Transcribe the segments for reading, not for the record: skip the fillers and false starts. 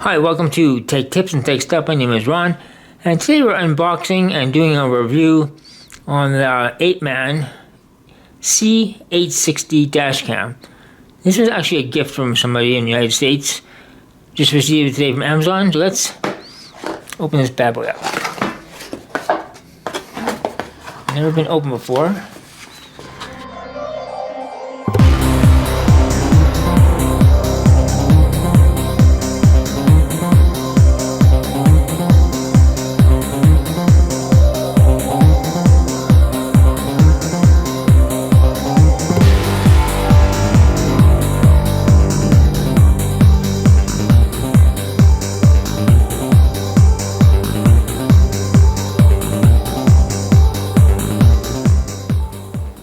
Hi, welcome to Take Tips and Take Stuff. My name is Ron, and today we're unboxing and doing a review on the ApeMan C860 dashcam. This was actually a gift from somebody in the United States. Just received it today from Amazon, so let's open this bad boy up. Never been opened before.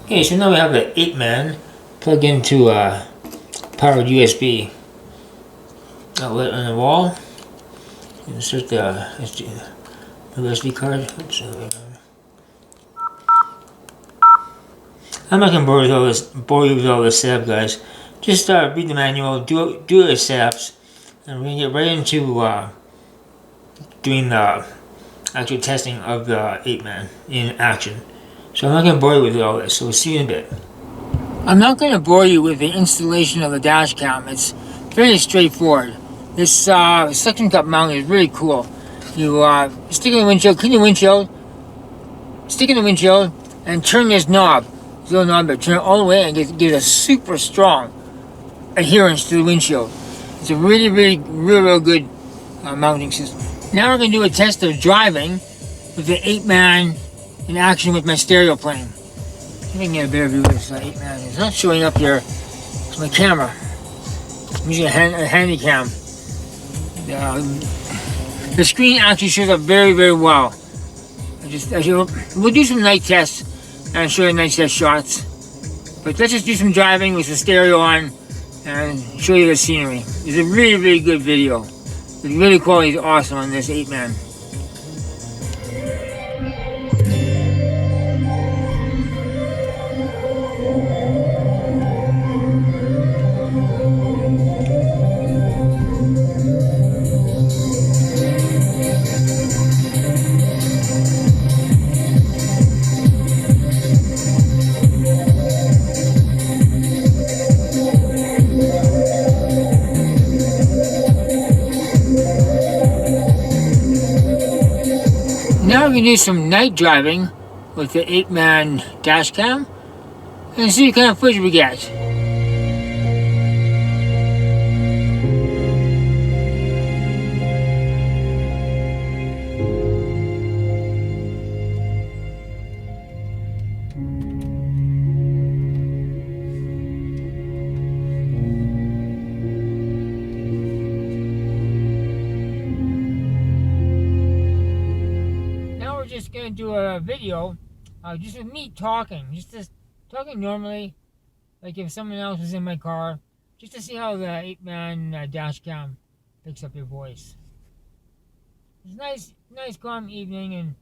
Okay, so now we have the ApeMan plugged into a powered USB outlet on the wall. Insert the USB card. Oops, I'm not gonna bore you with all this setup, guys. Just read the manual, do the setups, and we're gonna get right into doing the actual testing of the ApeMan in action. So I'm not going to bore you with all this, so we'll see you in a bit. I'm not going to bore you with the installation of the dash cam. It's very straightforward. This suction cup mount is really cool. You stick in the windshield, clean the windshield, stick in the windshield, and turn this knob, this little knob, but turn it all the way and get a super strong adherence to the windshield. It's a really good mounting system. Now we're going to do a test of driving with the ApeMan in action with my stereo playing. See if I can get a better view of this ApeMan. It's not showing up here. It's my camera. I'm using a handy cam. The screen actually shows up very well. We'll do some night tests and show you night test shots. But let's just do some driving with the stereo on and show you the scenery. It's a really good video. The video quality is awesome on this ApeMan. Now we're going to do some night driving with the ApeMan dashcam and see what kind of footage we get. Just gonna do a video just with me talking, just talking normally, like if someone else was in my car, just to see how the ApeMan dashcam picks up your voice. It's a nice calm evening in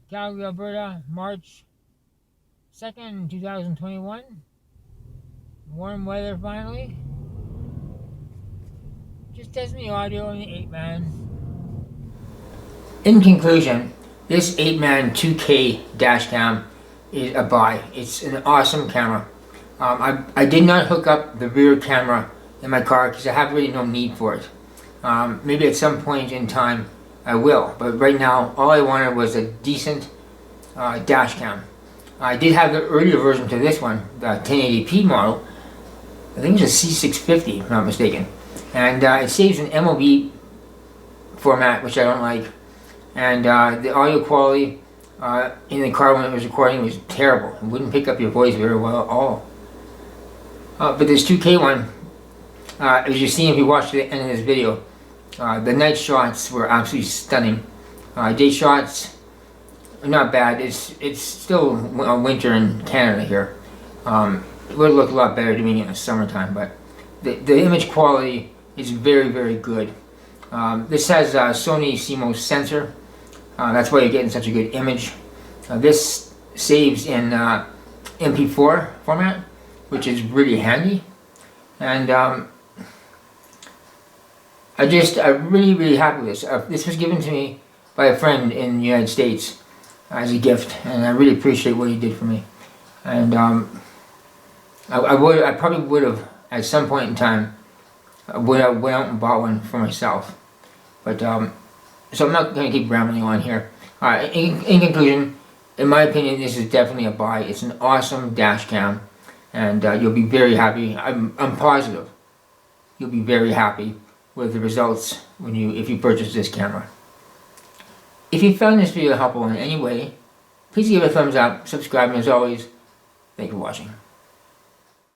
Calgary, Alberta, March 2nd, 2021. Warm weather finally. Just testing the audio on the ApeMan. In conclusion, this ApeMan 2K dashcam is a buy. It's an awesome camera. I did not hook up the rear camera in my car because I have really no need for it. Maybe at some point in time I will, but right now all I wanted was a decent dashcam. I did have the earlier version to this one, the 1080p model. I think it's a C650 if I'm not mistaken. And it saves in MOV format, which I don't like. And the audio quality in the car when it was recording was terrible. It wouldn't pick up your voice very well at all. But this 2K one, as you see if you watch the end of this video, the night shots were absolutely stunning. Day shots are not bad. It's still winter in Canada here. It would look a lot better doing it in the summertime, but the image quality is very good. This has a Sony CMOS sensor. That's why you're getting such a good image. This saves in MP4 format, which is really handy. And I'm really happy with this. This was given to me by a friend in the United States as a gift, and I really appreciate what he did for me. And I probably would have at some point in time went out and bought one for myself, but so I'm not going to keep rambling on here. In conclusion, in my opinion, this is definitely a buy. It's an awesome dash cam, and you'll be very happy. I'm positive you'll be very happy with the results if you purchase this camera. If you found this video helpful in any way, please give it a thumbs up, subscribe, and as always, thank you for watching.